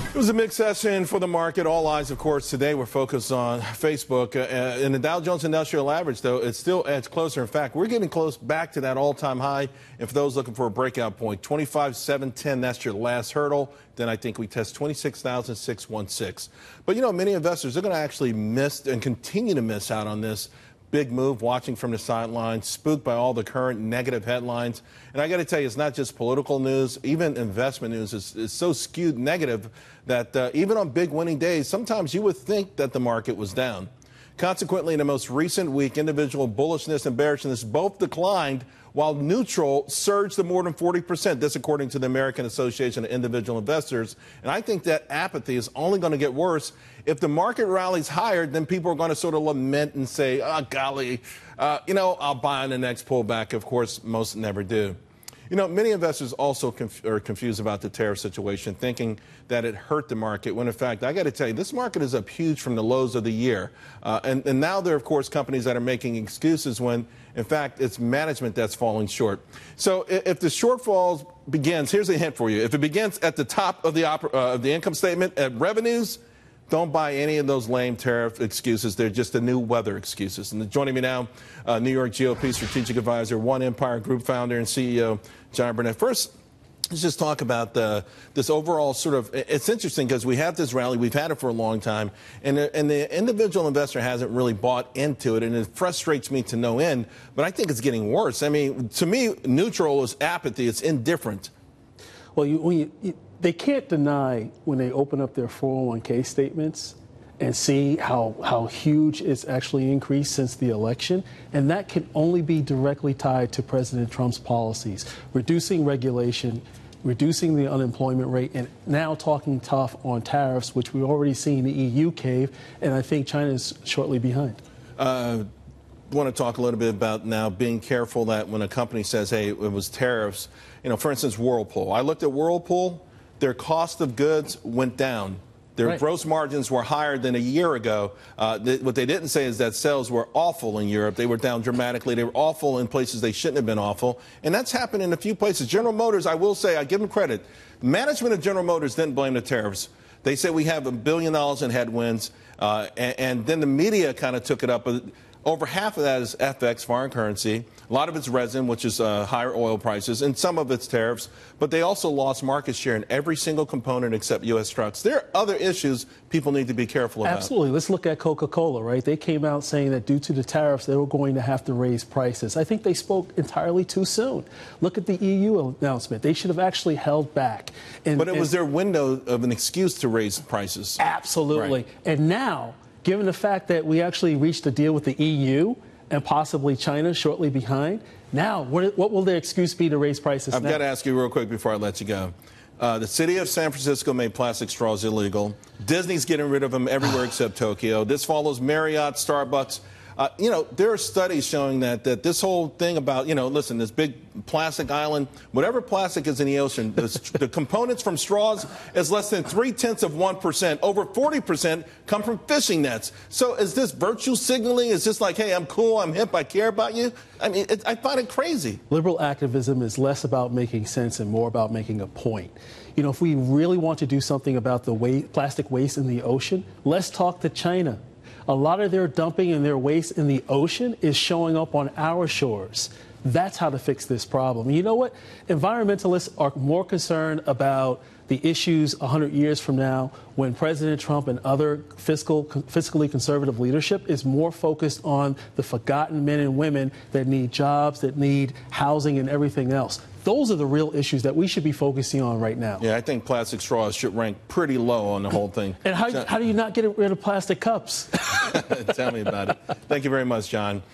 It was a mixed session for the market. All eyes, of course, today were focused on Facebook. In the Dow Jones Industrial Average, though, it's still edged closer. In fact, we're getting close back to that all-time high. And for those looking for a breakout point, 25,710, that's your last hurdle. Then I think we test 26,616. But, you know, many investors are going to actually miss and continue to miss out on this big move, watching from the sidelines, spooked by all the current negative headlines. And I got to tell you, it's not just political news. Even investment news is so skewed negative that even on big winning days, sometimes you would think that the market was down. Consequently, in the most recent week, individual bullishness and bearishness both declined, while neutral surged to more than 40%. This according to the American Association of Individual Investors. And I think that apathy is only going to get worse. If the market rallies higher, then people are going to sort of lament and say, oh, golly, I'll buy on the next pullback. Of course, most never do. You know, many investors also are confused about the tariff situation, thinking that it hurt the market, when in fact, I got to tell you, this market is up huge from the lows of the year. And now there are, of course, companies that are making excuses when, in fact, it's management that's falling short. So if the shortfall begins, here's a hint for you. If it begins at the top of the income statement at revenues, don't buy any of those lame tariff excuses. They're just the new weather excuses. And joining me now, New York GOP strategic advisor, One Empire Group founder and CEO, John Burnett. First, let's just talk about this overall sort of, it's interesting because we have this rally, we've had it for a long time, and the individual investor hasn't really bought into it, and it frustrates me to no end, but I think it's getting worse. I mean, to me, neutral is apathy, it's indifferent. Well, they can't deny when they open up their 401k statements and see how huge it's actually increased since the election. And that can only be directly tied to President Trump's policies, reducing regulation, reducing the unemployment rate, and now talking tough on tariffs, which we've already seen the EU cave, and I think China is shortly behind. I want to talk a little bit about now being careful that when a company says, hey, it was tariffs, you know, for instance, Whirlpool. I looked at Whirlpool. Their cost of goods went down. Their gross margins were higher than a year ago. What they didn't say is that sales were awful in Europe. They were down dramatically. They were awful in places they shouldn't have been awful. And that's happened in a few places. General Motors, I will say, I give them credit. Management of General Motors didn't blame the tariffs. They said we have $1 billion in headwinds. And then the media kind of took it up. Over half of that is FX, foreign currency. A lot of it's resin, which is higher oil prices, and some of it's tariffs. But they also lost market share in every single component except U.S. trucks. There are other issues people need to be careful about. Absolutely. Let's look at Coca-Cola, right? They came out saying that due to the tariffs, they were going to have to raise prices. I think they spoke entirely too soon. Look at the EU announcement. They should have actually held back. But it was their window of an excuse to raise prices. Absolutely. Right. And now, given the fact that we actually reached a deal with the EU and possibly China shortly behind, now what will their excuse be to raise prices I've got to ask you real quick before I let you go. The city of San Francisco made plastic straws illegal. Disney's getting rid of them everywhere except Tokyo. This follows Marriott, Starbucks. There are studies showing that this whole thing about, listen, this big plastic island, whatever plastic is in the ocean, the components from straws is less than 0.3%. Over 40% come from fishing nets. So is this virtue signaling? Is this like, hey, I'm cool, I'm hip, I care about you? I mean, I find it crazy. Liberal activism is less about making sense and more about making a point. You know, if we really want to do something about the plastic waste in the ocean, let's talk to China. A lot of their dumping and their waste in the ocean is showing up on our shores. That's how to fix this problem. You know what? Environmentalists are more concerned about the issues 100 years from now when President Trump and other fiscally conservative leadership is more focused on the forgotten men and women that need jobs, that need housing and everything else. Those are the real issues that we should be focusing on right now. Yeah, I think plastic straws should rank pretty low on the whole thing. And how do you not get rid of plastic cups? Tell me about it. Thank you very much, John.